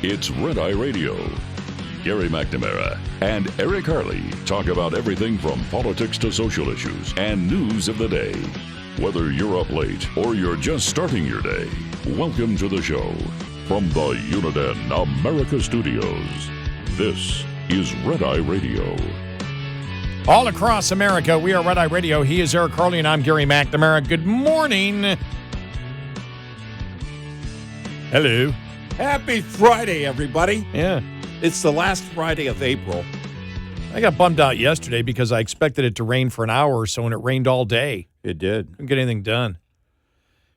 It's Red Eye Radio. Gary McNamara and Eric Harley talk about everything from politics to social issues and news of the day. Whether you're up late or you're just starting your day, welcome to the show. From the Uniden America Studios, this is Red Eye Radio. All across America, we are Red Eye Radio. He is Eric Harley, and I'm Gary McNamara. Good morning. Hello. Happy Friday, everybody. Yeah. It's the last Friday of April. I got bummed out yesterday because I expected it to rain for an hour or so, and it rained all day. It did. Couldn't get anything done.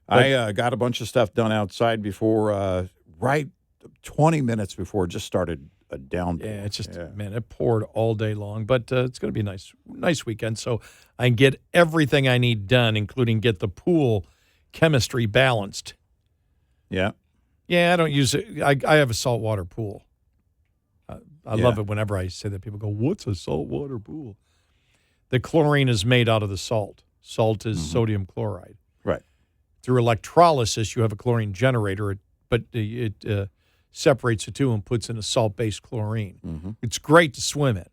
I got a bunch of stuff done outside before, right 20 minutes before it just started a downpour. Yeah, it's just, man, it poured all day long. But it's going to be a nice weekend, so I can get everything I need done, including get the pool chemistry balanced. Yeah. Yeah, I don't use it. I have a saltwater pool. I love it whenever I say that. People go, what's a saltwater pool? The chlorine is made out of the salt. Salt is sodium chloride. Right. Through electrolysis, you have a chlorine generator, but it separates the two and puts in a salt-based chlorine. Mm-hmm. It's great to swim in.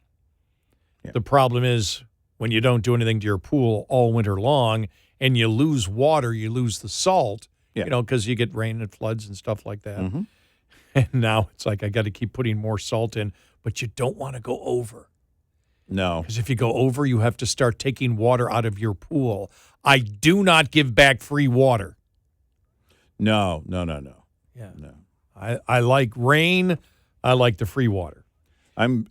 Yeah. The problem is when you don't do anything to your pool all winter long and you lose water, you lose the salt. Yeah. You know, because you get rain and floods and stuff like that. Mm-hmm. And now it's like I got to keep putting more salt in, but you don't want to go over. No. Because if you go over, you have to start taking water out of your pool. I do not give back free water. No. Yeah. No. I like rain. I like the free water. I'm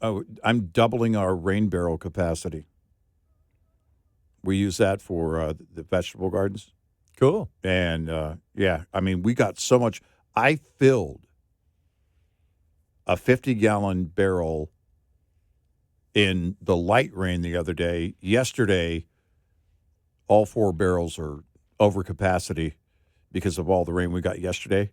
doubling our rain barrel capacity. We use that for the vegetable gardens. Cool. And, I mean, we got so much. I filled a 50-gallon barrel in the light rain the other day. Yesterday, all 4 barrels are over capacity because of all the rain we got yesterday.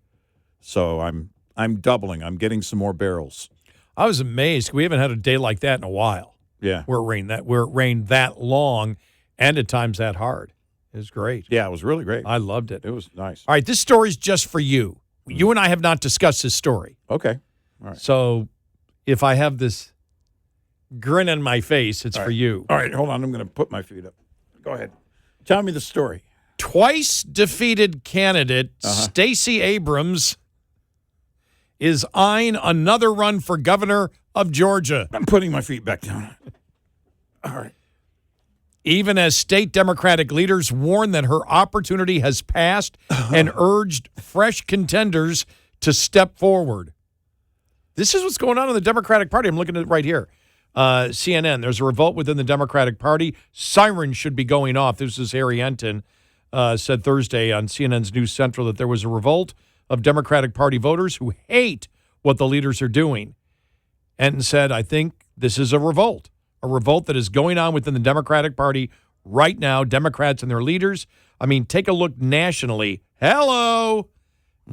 So I'm doubling. I'm getting some more barrels. I was amazed. We haven't had a day like that in a while. Yeah. Where it rained that long and at times that hard. It was great. Yeah, it was really great. I loved it. It was nice. All right, this story's just for you. You and I have not discussed this story. Okay. All right. So if I have this grin on my face, it's for you. All right, hold on. I'm going to put my feet up. Go ahead. Tell me the story. Twice defeated candidate Stacey Abrams is eyeing another run for governor of Georgia. I'm putting my feet back down. All right. Even as state Democratic leaders warn that her opportunity has passed and urged fresh contenders to step forward. This is what's going on in the Democratic Party. I'm looking at it right here. CNN, there's a revolt within the Democratic Party. Sirens should be going off. This is Harry Enton said Thursday on CNN's News Central that there was a revolt of Democratic Party voters who hate what the leaders are doing. Enton said, I think this is a revolt that is going on within the Democratic Party right now, Democrats and their leaders. I mean, take a look nationally. Hello,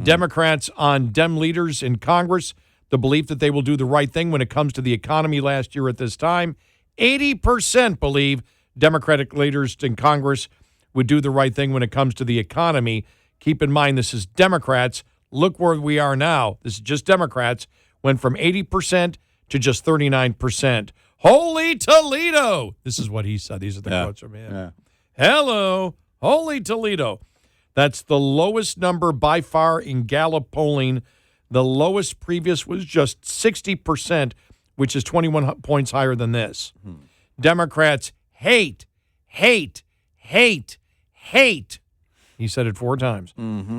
Democrats on Dem leaders in Congress, the belief that they will do the right thing when it comes to the economy last year at this time. 80% believe Democratic leaders in Congress would do the right thing when it comes to the economy. Keep in mind, this is Democrats. Look where we are now. This is just Democrats. Went from 80% to just 39%. Holy Toledo! This is what he said. These are the quotes from him. Yeah. Hello, holy Toledo. That's the lowest number by far in Gallup polling. The lowest previous was just 60%, which is 21 points higher than this. Democrats hate. He said it 4 times.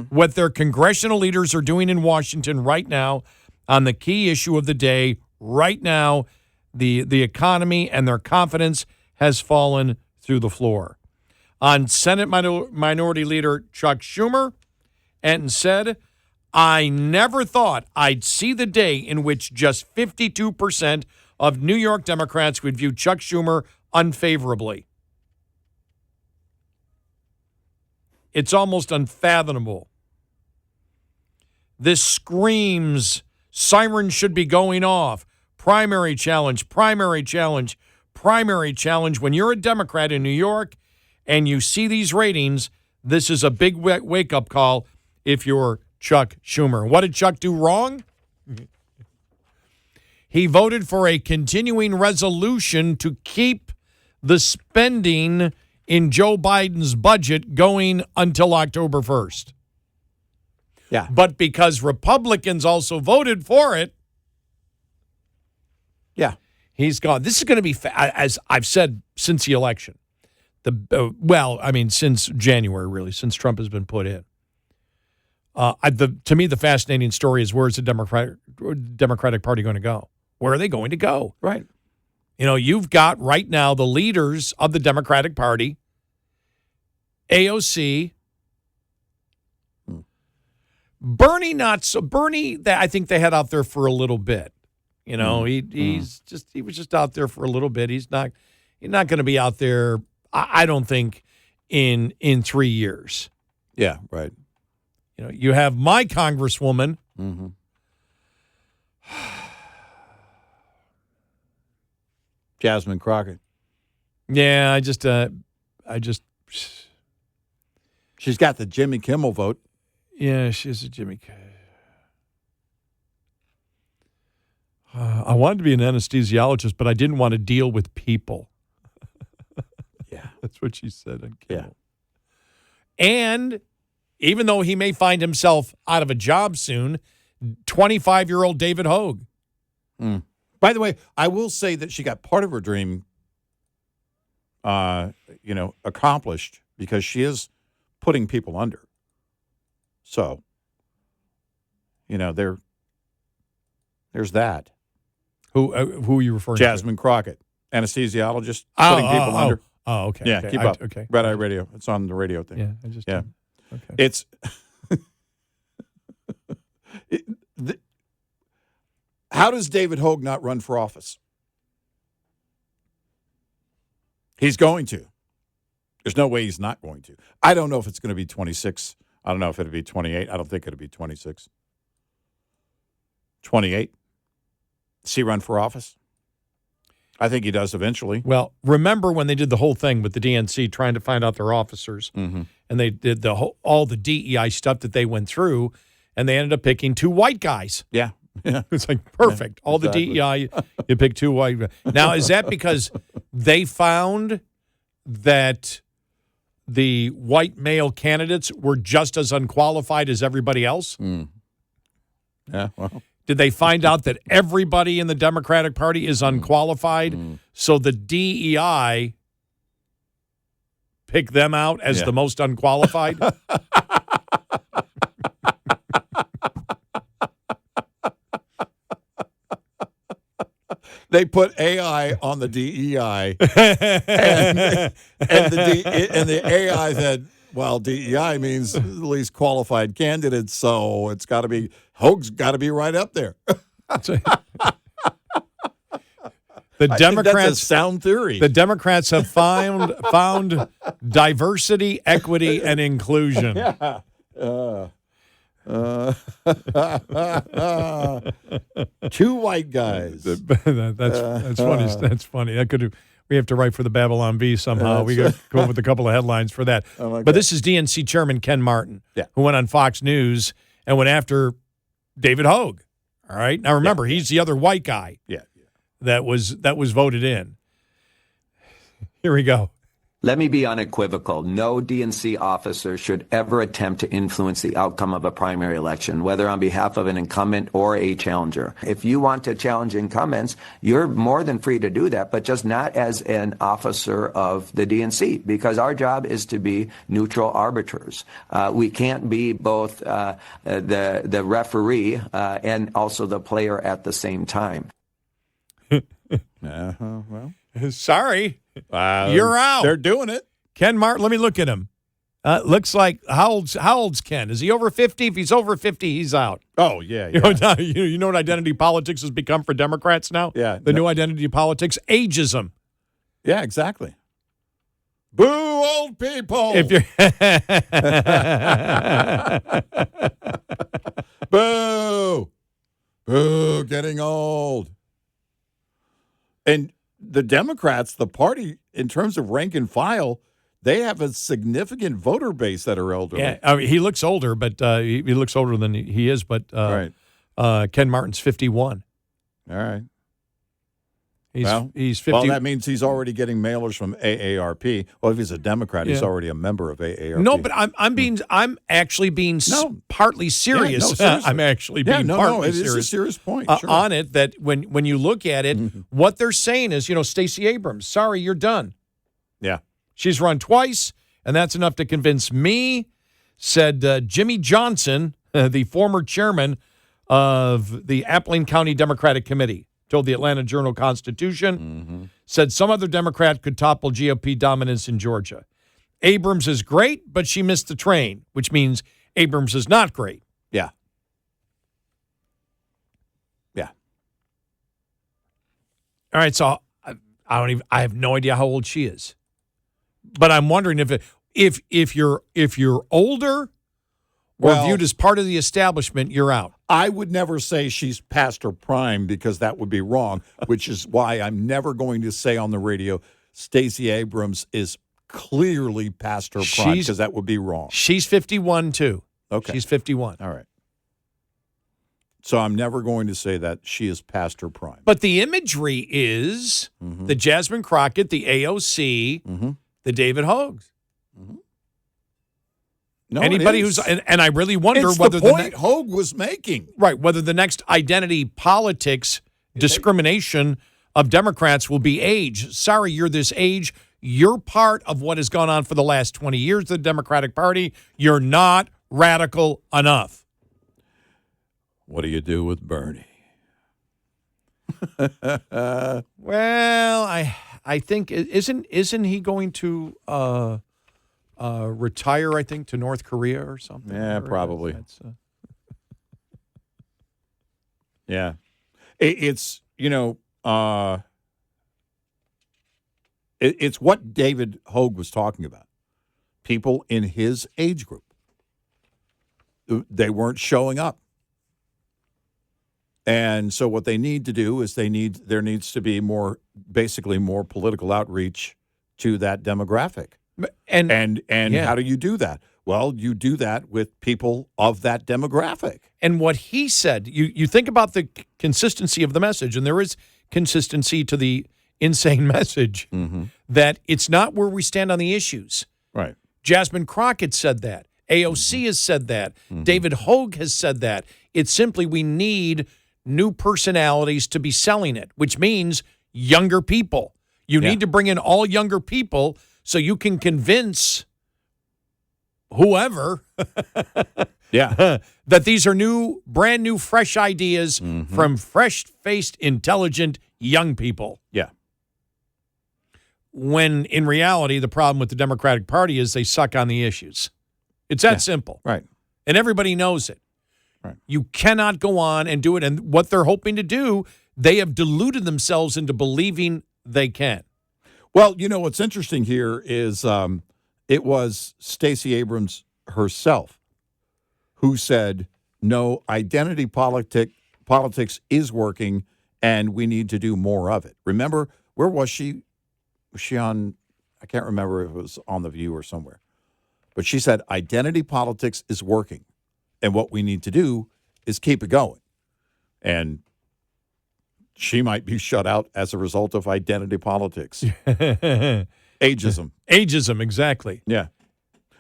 What their congressional leaders are doing in Washington right now on the key issue of the day, right now, the economy and their confidence has fallen through the floor. On Senate Minority Leader Chuck Schumer, Enton said, I never thought I'd see the day in which just 52% of New York Democrats would view Chuck Schumer unfavorably. It's almost unfathomable. This screams sirens should be going off. Primary challenge. When you're a Democrat in New York and you see these ratings, this is a big wake-up call if you're Chuck Schumer. What did Chuck do wrong? He voted for a continuing resolution to keep the spending in Joe Biden's budget going until October 1st. Yeah. But because Republicans also voted for it, Yeah. he's gone. This is going to be, as I've said since the election, since January, really, since Trump has been put in. To me, the fascinating story is, where's the Democratic Party going to go? Where are they going to go? Right. You've got right now the leaders of the Democratic Party, AOC, Bernie, not so. Bernie, I think they had out there for a little bit. He was just out there for a little bit. He's not going to be out there, I don't think, in 3 years. Yeah, right. You have my congresswoman. Mm-hmm. Jasmine Crockett. Yeah, She's got the Jimmy Kimmel vote. Yeah, she's a Jimmy. I wanted to be an anesthesiologist, but I didn't want to deal with people. Yeah. That's what she said on Kimmel. Yeah. And even though he may find himself out of a job soon, 25-year-old David Hogue. Mm. By the way, I will say that she got part of her dream, accomplished, because she is putting people under. So, there's that. Who are you referring Jasmine Crockett, anesthesiologist, putting people under. Oh, okay. Yeah, okay. keep up. Okay. Red Eye Radio. It's on the radio thing. Yeah, okay. It's how does David Hogue not run for office? He's going to. There's no way he's not going to. I don't know if it's going to be 26. I don't know if it'll be 28. I don't think it'll be 26. 28. Does he run for office? I think he does eventually. Well, remember when they did the whole thing with the DNC trying to find out their officers, mm-hmm. and they did all the DEI stuff that they went through, and they ended up picking two white guys. Yeah. Yeah. It's like perfect. Yeah, all exactly. the DEI, you pick two white guys. Now, is that because they found that the white male candidates were just as unqualified as everybody else? Mm. Yeah, well. Did they find out that everybody in the Democratic Party is unqualified? So the DEI picked them out as the most unqualified? They put AI on the DEI, and the AI said, well, DEI means the least qualified candidates, so it's got to be, Hogue's got to be right up there. The Democrats, that's a sound theory. The Democrats have found diversity, equity, and inclusion. Yeah. Two white guys. That's funny. That's funny. We have to write for the Babylon Bee somehow. We got to come up with a couple of headlines for that. But this is DNC Chairman Ken Martin, who went on Fox News and went after David Hogue. All right. Now remember, he's the other white guy. That was voted in. Here we go. Let me be unequivocal. No DNC officer should ever attempt to influence the outcome of a primary election, whether on behalf of an incumbent or a challenger. If you want to challenge incumbents, you're more than free to do that, but just not as an officer of the DNC, because our job is to be neutral arbiters. We can't be both the referee and also the player at the same time. Well, sorry. You're out. They're doing it. Ken Martin, let me look at him. Looks like, how old's Ken? Is he over 50? If he's over 50, he's out. Oh, yeah. You know what identity politics has become for Democrats now? Yeah. The new identity politics? Ageism. Yeah, exactly. Boo, old people. If you're Boo. Boo, getting old. And the Democrats, the party, in terms of rank and file, they have a significant voter base that are elderly. Yeah, I mean, he looks older, but he looks older than he is. But right. Ken Martin's 51. All right. He's 50. Well, that means he's already getting mailers from AARP. Well, if he's a Democrat, he's already a member of AARP. No, but I'm actually being partly serious. Seriously. I'm actually being partly serious. It is a serious point sure. On it. That when you look at it, what they're saying is, Stacey Abrams, sorry, you're done. Yeah, she's run twice, and that's enough to convince me. Said Jimmy Johnson, the former chairman of the Appling County Democratic Committee. Told the Atlanta Journal-Constitution, said some other Democrat could topple GOP dominance in Georgia. Abrams is great, but she missed the train, which means Abrams is not great. Yeah. All right, so I have no idea how old she is, but I'm wondering if you're older or viewed as part of the establishment, you're out. I would never say she's past her prime because that would be wrong, which is why I'm never going to say on the radio Stacey Abrams is clearly past her prime because that would be wrong. She's 51, too. Okay. She's 51. All right. So I'm never going to say that she is past her prime. But the imagery is the Jasmine Crockett, the AOC, the David Hogues. No, anybody who's and I really wonder it's whether the point Hogue was making, whether the next identity politics discrimination of Democrats will be age. Sorry, you're this age. You're part of what has gone on for the last 20 years of the Democratic Party. You're not radical enough. What do you do with Bernie? Well, I think isn't he going to retire, I think, to North Korea or something? Yeah, probably. Yeah. It's it's what David Hogue was talking about. People in his age group. They weren't showing up. And so what they need to do is there needs to be more political outreach to that demographic. And how do you do that? Well, you do that with people of that demographic. And what he said, you think about the consistency of the message, and there is consistency to the insane message, that it's not where we stand on the issues. Right. Jasmine Crockett said that. AOC has said that. David Hogue has said that. It's simply we need new personalities to be selling it, which means younger people. You need to bring in all younger people so you can convince whoever that these are brand new, fresh ideas from fresh-faced, intelligent young people. Yeah. When in reality, the problem with the Democratic Party is they suck on the issues. It's that simple. Right. And everybody knows it. Right. You cannot go on and do it. And what they're hoping to do, they have deluded themselves into believing they can. Well, what's interesting here is it was Stacey Abrams herself who said, no, identity politics is working, and we need to do more of it. Remember, where was she? Was she on, I can't remember if it was on The View or somewhere. But she said, identity politics is working, and what we need to do is keep it going. And she might be shut out as a result of identity politics. Ageism. Ageism, exactly. Yeah.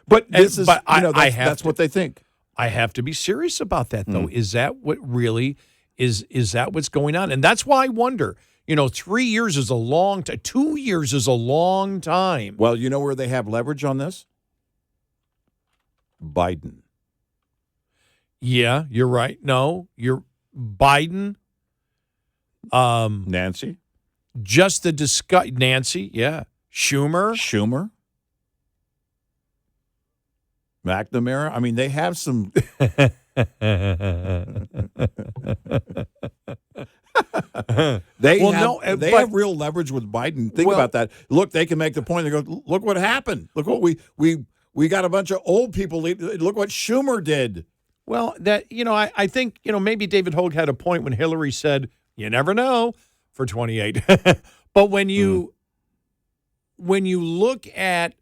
But this is, that's what they think. I have to be serious about that, though. Is that what really is that what's going on? And that's why I wonder, 3 years is a long time. 2 years is a long time. Well, you know where they have leverage on this? Biden. Yeah, you're right. No, you're Biden. Nancy. Just the Nancy, yeah. Schumer. McNamara. I mean, they have some. They have real leverage with Biden. Think about that. Look, they can make the point. They go, look what happened. Look what we got a bunch of old people. Look what Schumer did. Well, I think, maybe David Hogue had a point when Hillary said, you never know for 28. But when you look at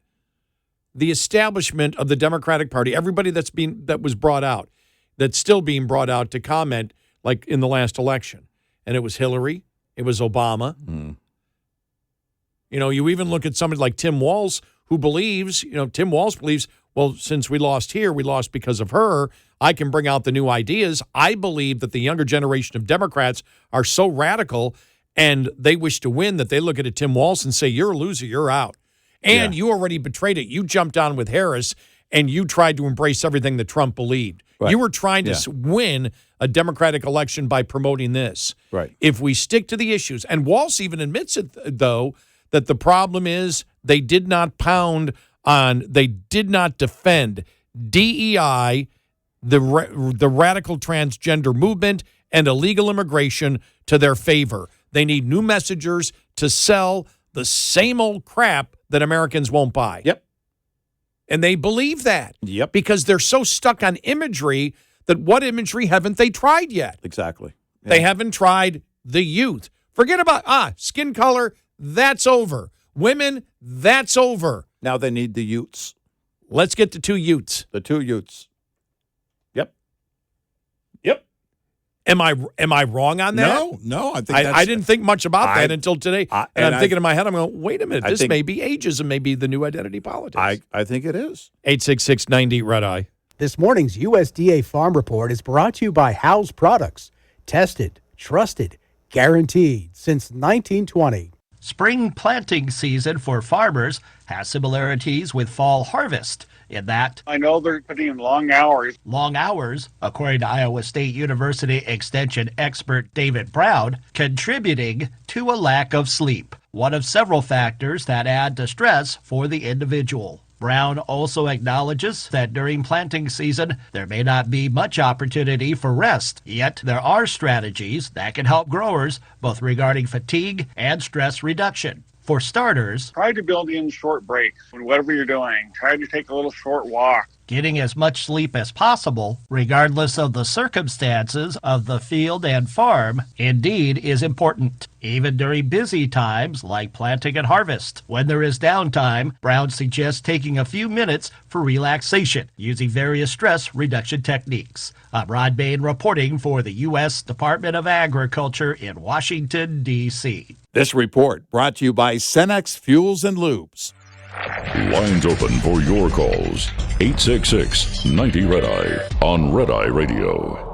the establishment of the Democratic Party, everybody that was brought out, that's still being brought out to comment, like in the last election, and it was Hillary, it was Obama, You even look at somebody like Tim Walz, who believes, Tim Walz believes, well, since we lost here, we lost because of her. I can bring out the new ideas. I believe that the younger generation of Democrats are so radical and they wish to win that they look at a Tim Walz and say, you're a loser, you're out. And you already betrayed it. You jumped on with Harris and you tried to embrace everything that Trump believed. Right. You were trying to win a Democratic election by promoting this. Right. If we stick to the issues, and Walz even admits it, though, that the problem is they did not they did not defend DEI, the radical transgender movement, and illegal immigration to their favor. They need new messengers to sell the same old crap that Americans won't buy. Yep. And they believe that. Yep. Because they're so stuck on imagery that what imagery haven't they tried yet? Exactly. Yeah. They haven't tried the youth. Forget about, skin color, that's over. Women, that's over. Now they need the Utes. Let's get to two Utes. The two Utes. Yep. Am I wrong on that? No. I think I didn't think much about that until today. And I'm thinking in my head, I'm going, wait a minute, this may be ageism, may be the new identity politics. I think it is. 866-90 Red Eye. This morning's USDA Farm Report is brought to you by House Products. Tested, trusted, guaranteed since 1920. Spring planting season for farmers has similarities with fall harvest in that I know they're putting in long hours. Long hours, according to Iowa State University Extension expert David Brown, contributing to a lack of sleep, one of several factors that add to stress for the individual. Brown also acknowledges that during planting season, there may not be much opportunity for rest, yet there are strategies that can help growers both regarding fatigue and stress reduction. For starters, Try to build in short breaks when whatever you're doing. Try to take a little short walk. getting as much sleep as possible, regardless of the circumstances of the field and farm, indeed is important, even during busy times like planting and harvest. When there is downtime, Brown suggests taking a few minutes for relaxation using various stress reduction techniques. I'm Rod Bain reporting for the U.S. Department of Agriculture in Washington, D.C. This report brought to you by Cenex Fuels and Lubes. Lines open for your calls. 866-90-RED-EYE on Red Eye Radio.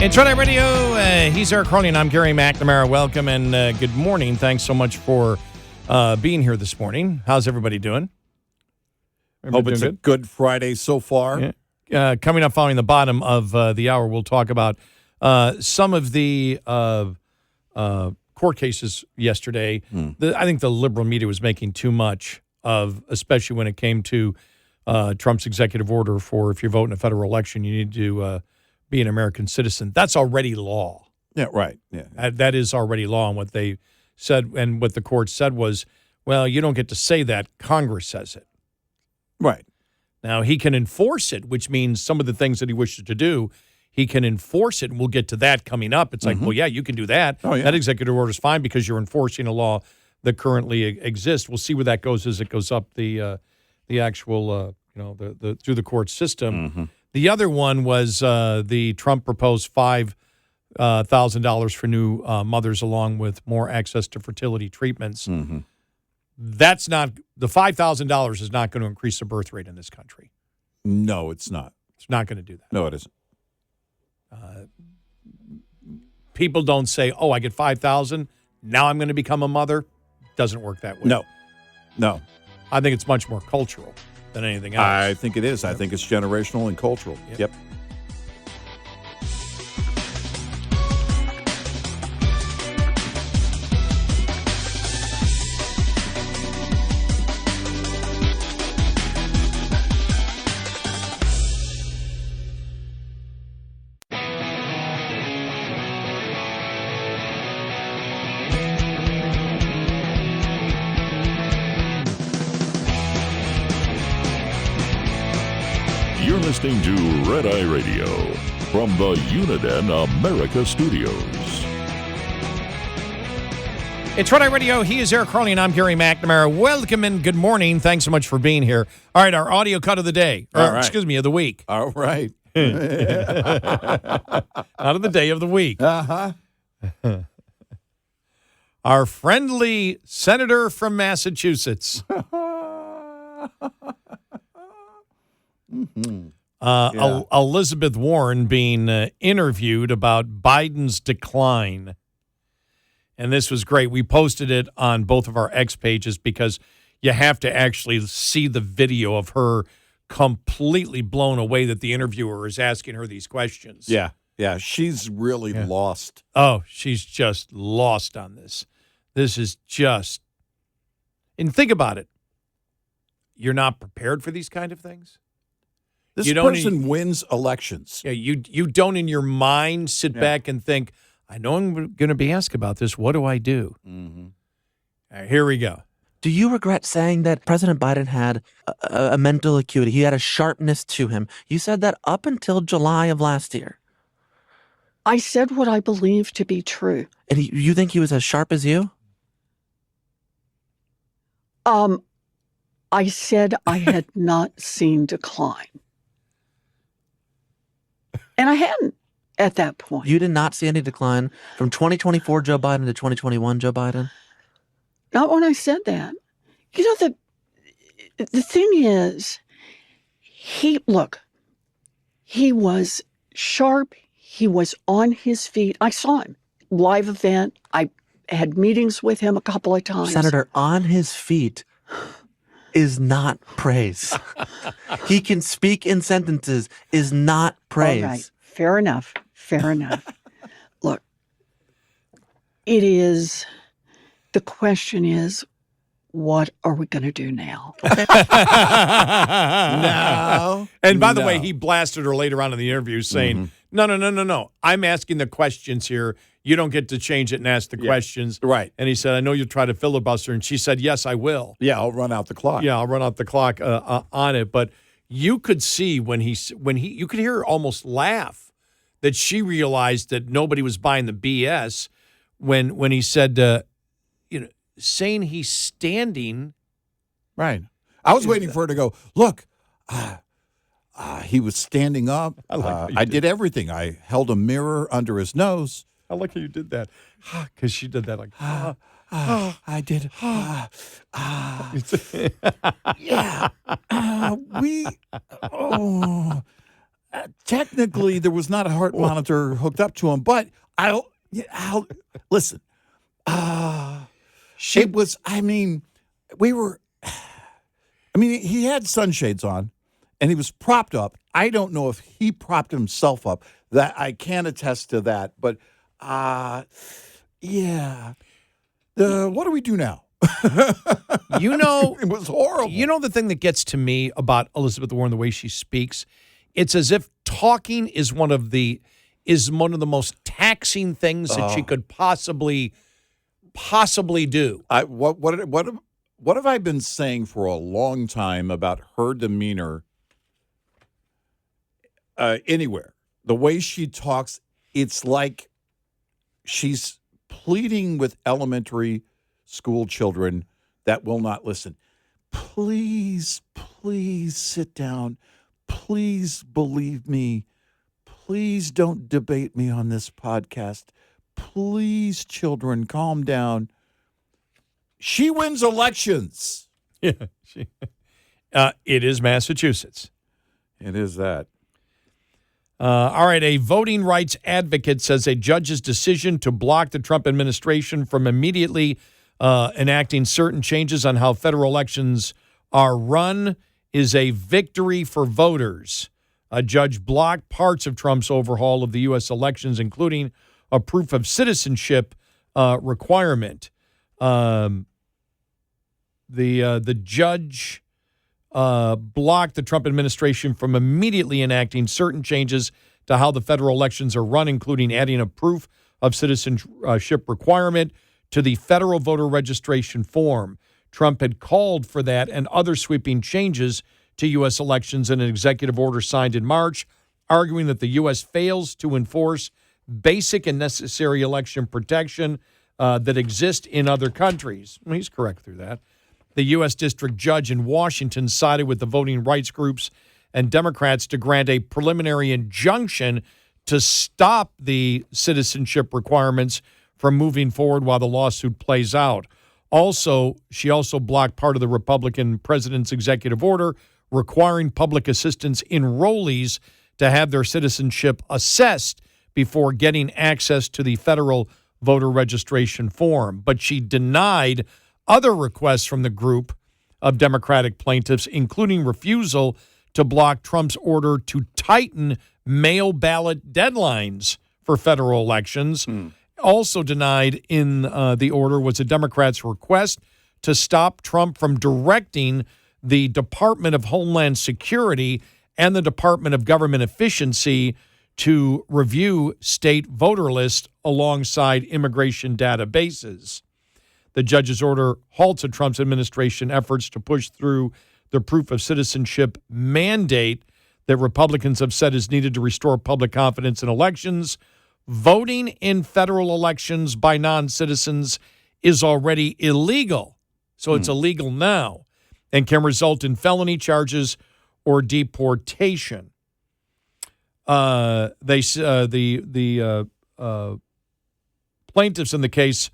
It's Red Eye Radio. He's Eric Harley, and I'm Gary McNamara. Welcome and good morning. Thanks so much for being here this morning. How's everybody doing? Hope it's a good Friday so far. Yeah. Coming up following the bottom of the hour, we'll talk about some of the court cases yesterday. I think the liberal media was making too much of, especially when it came to Trump's executive order for if you vote in a federal election, you need to be an American citizen. That's already law. Yeah, right. Yeah. That is already law. And what they said and what the court said was, well, you don't get to say that. Congress says it. Right. Now, he can enforce it, which means some of the things that he wishes to do, he can enforce it, and we'll get to that coming up. It's like, well, yeah, you can do that. Oh, yeah. That executive order is fine because you're enforcing a law that currently exists. We'll see where that goes as it goes up the actual, the through the court system. The other one was the Trump proposed $5,000 for new mothers, along with more access to fertility treatments. That's not the $5,000 is not going to increase the birth rate in this country. No, it's not. It's not going to do that. No, it isn't. People don't say, "Oh, I get $5,000. Now I'm going to become a mother." It doesn't work that way. No. I think it's much more cultural than anything else. I think it is. I think it's generational and cultural. Yep. You're listening to Red Eye Radio from the Uniden America Studios. It's Friday Radio. He is Eric Harley, and I'm Gary McNamara. Welcome and good morning. Thanks so much for being here. All right, our audio cut of the day. Or, All right. Excuse me, of the week. All right. Out of the day of the week. Uh-huh. Our friendly senator from Massachusetts. Elizabeth Warren being interviewed about Biden's decline. And this was great. We posted it on both of our X pages because you have to actually see the video of her completely blown away that the interviewer is asking her these questions. Yeah. Yeah. She's really lost. Oh, she's just lost on this. This is just, and think about it. You're not prepared for these kind of things. This You don't person wins elections. Yeah, you don't in your mind sit back and think, I know I'm going to be asked about this. What do I do? Mm-hmm. All right, here we go. Do you regret saying that President Biden had a mental acuity? He had a sharpness to him. You said that up until July of last year. I said what I believe to be true. And you think he was as sharp as you? I said I had not seen decline. And I hadn't at that point. You did not see any decline from 2024 Joe Biden to 2021 Joe Biden? Not when I said that. You know, the thing is, he was sharp. He was on his feet. I saw him. Live event. I had meetings with him a couple of times. Senator, on his feet is not praise. He can speak in sentences is not praise. All right. Fair enough. Fair enough. Look, the question is, what are we going to do now? No. And by the way, he blasted her later on in the interview saying, No. I'm asking the questions here. You don't get to change it and ask the questions. Right. And he said, I know you'll try to filibuster. And she said, yes, I will. Yeah, I'll run out the clock. Yeah, I'll run out the clock on it. But you could see when you could hear her almost laugh that she realized that nobody was buying the BS when he said, saying he's standing. Right. I was waiting for her to go, look, he was standing up. I did everything. I held a mirror under his nose. I like how you did that. Because she did that like, I did. Yeah. Technically, there was not a heart monitor hooked up to him, but I'll listen. He had sunshades on and he was propped up. I don't know if he propped himself up. That I can't attest to that, but yeah. What do we do now? It was horrible. You know the thing that gets to me about Elizabeth Warren, the way she speaks? It's as if talking is one of the most taxing things that she could possibly do. What have I been saying for a long time about her demeanor anywhere? The way she talks, it's like she's pleading with elementary school children that will not listen. Please sit down. Please believe me. Please don't debate me on this podcast. Please, children, calm down. She wins elections. Yeah, it is Massachusetts. It is that. All right, a voting rights advocate says a judge's decision to block the Trump administration from immediately enacting certain changes on how federal elections are run is a victory for voters. A judge blocked parts of Trump's overhaul of the U.S. elections, including a proof of citizenship requirement. The judge blocked the Trump administration from immediately enacting certain changes to how the federal elections are run, including adding a proof of citizenship requirement to the federal voter registration form. Trump had called for that and other sweeping changes to U.S. elections in an executive order signed in March, arguing that the U.S. fails to enforce basic and necessary election protection that exist in other countries. Well, he's correct through that. The U.S. District Judge in Washington sided with the voting rights groups and Democrats to grant a preliminary injunction to stop the citizenship requirements from moving forward while the lawsuit plays out. She also blocked part of the Republican president's executive order requiring public assistance enrollees to have their citizenship assessed before getting access to the federal voter registration form. But she denied other requests from the group of Democratic plaintiffs, including refusal to block Trump's order to tighten mail ballot deadlines for federal elections. Also denied in the order was a Democrat's request to stop Trump from directing the Department of Homeland Security and the Department of Government Efficiency to review state voter lists alongside immigration databases. The judge's order halted Trump's administration efforts to push through the proof of citizenship mandate that Republicans have said is needed to restore public confidence in elections. Voting in federal elections by non-citizens is already illegal. So it's illegal now and can result in felony charges or deportation. The plaintiffs in the case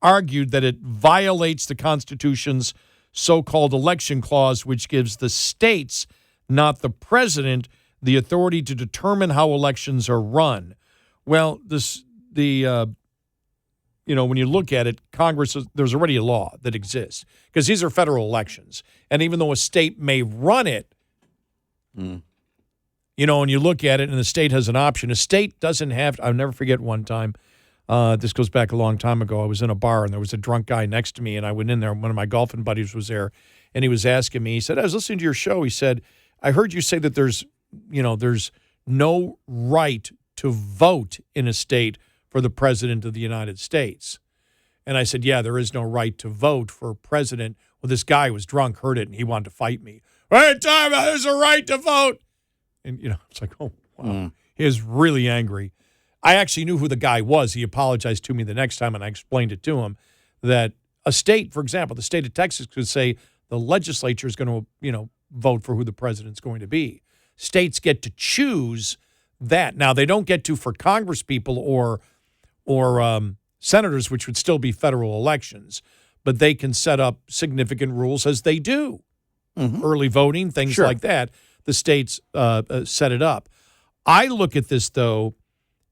argued that it violates the Constitution's so-called election clause, which gives the states, not the president, the authority to determine how elections are run. Well, when you look at it, Congress, there's already a law that exists because these are federal elections. And even though a state may run it, and you look at it and the state has an option, a state doesn't have, I'll never forget one time, this goes back a long time ago, I was in a bar and there was a drunk guy next to me and I went in there, one of my golfing buddies was there and he was asking me, he said, I was listening to your show. He said, I heard you say that there's no right to vote in a state for the president of the United States. And I said, yeah, there is no right to vote for president. Well, this guy was drunk, heard it, and he wanted to fight me. Hey, Tom, there's a right to vote. And, it's like, oh, wow. He is really angry. I actually knew who the guy was. He apologized to me the next time, and I explained it to him that a state, for example, the state of Texas could say the legislature is going to, vote for who the president's going to be. States get to choose that. Now, they don't get to for Congress people or senators, which would still be federal elections, but they can set up significant rules as they do. Early voting, things like that. The states set it up. I look at this, though,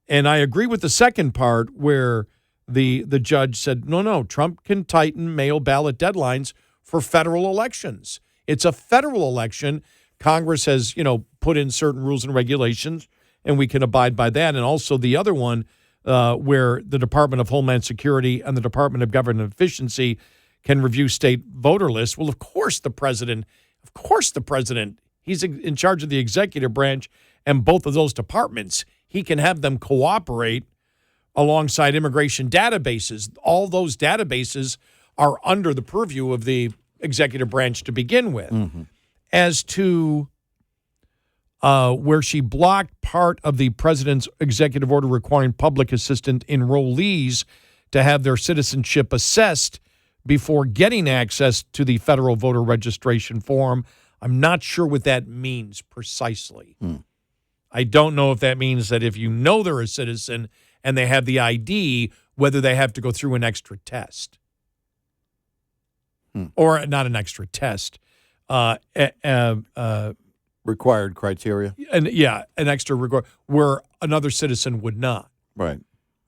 and I agree with the second part where the judge said, no, Trump can tighten mail ballot deadlines for federal elections. It's a federal election. Congress has, put in certain rules and regulations, and we can abide by that. And also the other one where the Department of Homeland Security and the Department of Government Efficiency can review state voter lists. Well, of course the president, he's in charge of the executive branch and both of those departments. He can have them cooperate alongside immigration databases. All those databases are under the purview of the executive branch to begin with. As to where she blocked part of the president's executive order requiring public assistant enrollees to have their citizenship assessed before getting access to the federal voter registration form, I'm not sure what that means precisely. I don't know if that means that if you know they're a citizen and they have the ID, whether they have to go through an extra test. Or not an extra test. Required criteria. And an extra regard where another citizen would not. Right.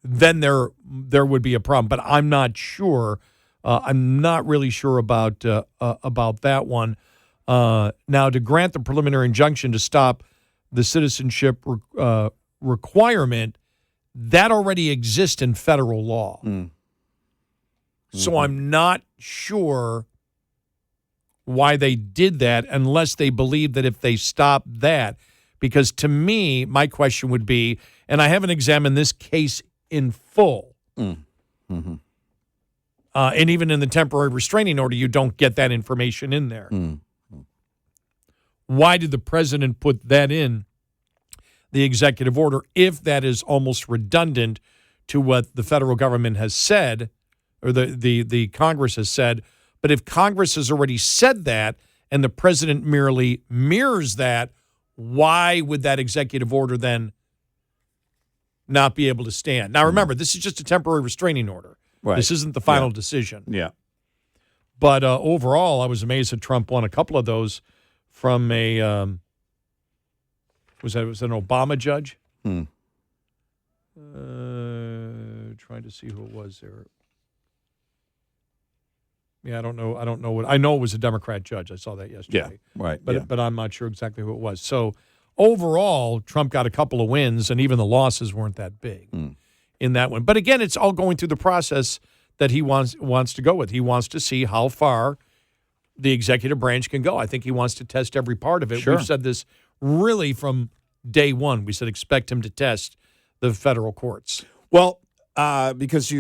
Then there would be a problem. But I'm not sure. I'm not really sure about that one. Now, to grant the preliminary injunction to stop the citizenship requirement, that already exists in federal law. So I'm not sure why they did that unless they believe that if they stop that, because to me, my question would be, and I haven't examined this case in full, and even in the temporary restraining order, you don't get that information in there. Why did the president put that in the executive order if that is almost redundant to what the federal government has said or the Congress has said. But if Congress has already said that and the president merely mirrors that, why would that executive order then not be able to stand? Now, remember, this is just a temporary restraining order. Right. This isn't the final decision. Yeah. But overall, I was amazed that Trump won a couple of those from a was an Obama judge? Trying to see who it was there. Yeah, I don't know what I know. It was a Democrat judge. I saw that yesterday. Yeah, right. But I'm not sure exactly who it was. So overall, Trump got a couple of wins, and even the losses weren't that big in that one. But again, it's all going through the process that he wants to go with. He wants to see how far the executive branch can go. I think he wants to test every part of it. Sure. We've said this really from day one. We said expect him to test the federal courts. Well, because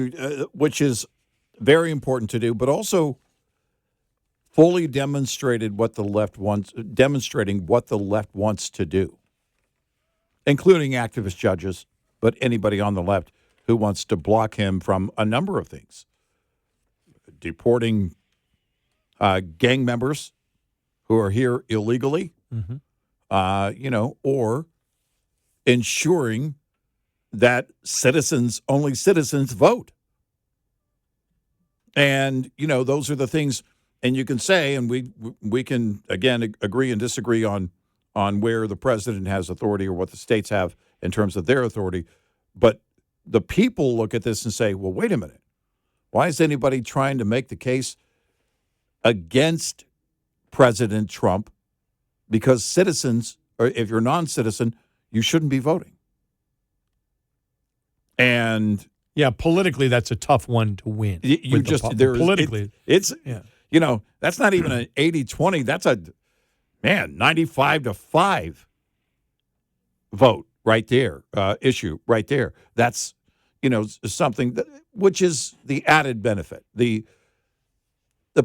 which is very important to do, but also fully demonstrating what the left wants to do, including activist judges, but anybody on the left who wants to block him from a number of things, deporting gang members who are here illegally, or ensuring that only citizens vote. And, those are the things, and you can say, and we can, again, agree and disagree on where the president has authority or what the states have in terms of their authority. But the people look at this and say, well, wait a minute. Why is anybody trying to make the case against President Trump? Because citizens, or if you're a non-citizen, you shouldn't be voting. And yeah, politically, that's a tough one to win. Politically, that's not even an 80-20. That's a 95-5 vote right there, issue right there. That's something which is the added benefit. The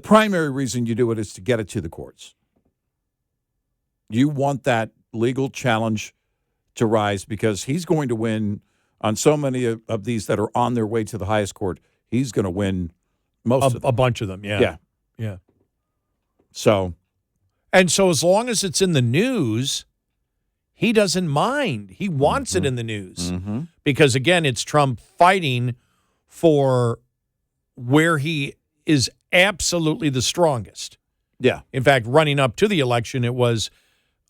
primary reason you do it is to get it to the courts. You want that legal challenge to rise because he's going to win on so many of these that are on their way to the highest court. He's going to win most of them. A bunch of them, yeah. So as long as it's in the news, he doesn't mind. He wants it in the news because, again, it's Trump fighting for where he is absolutely the strongest. Yeah. In fact, running up to the election, it was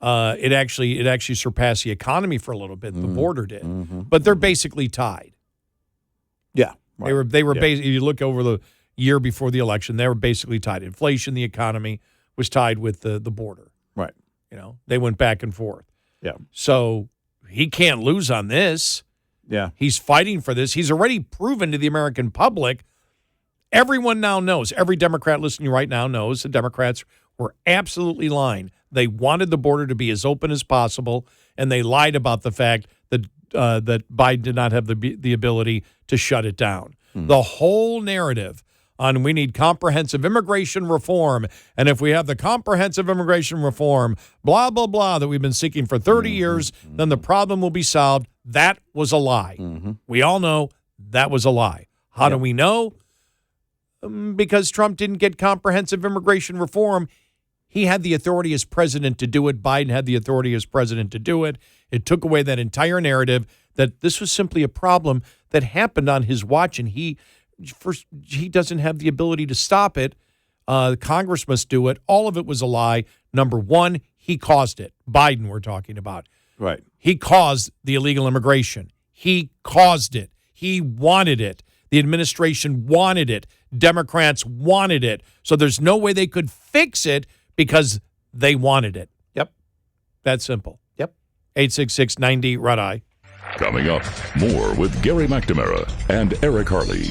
it actually surpassed the economy for a little bit. The border did, but they're basically tied. Yeah, right. They were basically. You look over the year before the election, they were basically tied. Inflation, the economy was tied with the border. Right. They went back and forth. Yeah. So he can't lose on this. Yeah. He's fighting for this. He's already proven to the American public. Everyone now knows. Every Democrat listening right now knows the Democrats were absolutely lying. They wanted the border to be as open as possible, and they lied about the fact that that Biden did not have the ability to shut it down. The whole narrative on we need comprehensive immigration reform, and if we have the comprehensive immigration reform, blah, blah, blah, that we've been seeking for 30 years, then the problem will be solved. That was a lie. We all know that was a lie. How do we know? Because Trump didn't get comprehensive immigration reform. He had the authority as president to do it. Biden had the authority as president to do it. It took away that entire narrative that this was simply a problem that happened on his watch, and he doesn't have the ability to stop it. Congress must do it. All of it was a lie. Number one, he caused it. Biden, we're talking about. Right. He caused the illegal immigration. He caused it. He wanted it. The administration wanted it. Democrats wanted it. So there's no way they could fix it because they wanted it. Yep. That simple. Yep. 866-90 Red Eye. Coming up, more with Gary McNamara and Eric Harley.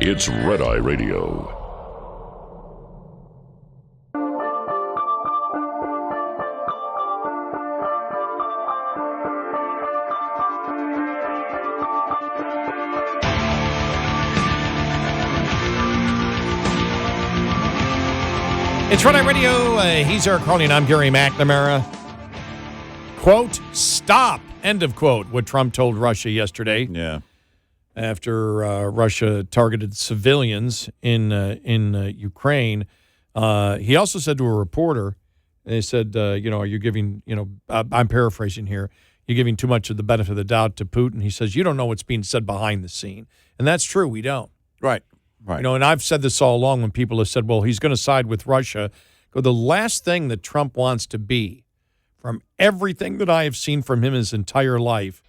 It's Red Eye Radio. It's Red Eye Radio. He's Eric Harley, and I'm Gary McNamara. Quote, stop, end of quote, what Trump told Russia yesterday. Yeah. after Russia targeted civilians in Ukraine. He also said to a reporter, they said, are you giving, I'm paraphrasing here, you're giving too much of the benefit of the doubt to Putin. He says, you don't know what's being said behind the scene. And that's true. We don't. Right. And I've said this all along when people have said, well, he's going to side with Russia. The last thing that Trump wants to be, from everything that I have seen from him his entire life,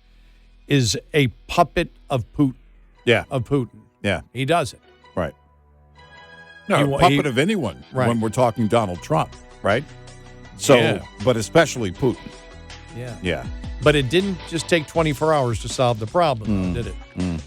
is a puppet of Putin. Yeah. Of Putin. Yeah. He does it. Right. No, a puppet of anyone when we're talking Donald Trump, right? So, but especially Putin. Yeah. Yeah. But it didn't just take 24 hours to solve the problem, did it? Mm.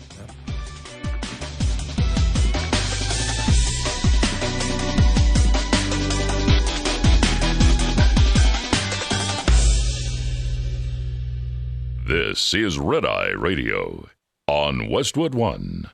This is Red Eye Radio on Westwood One.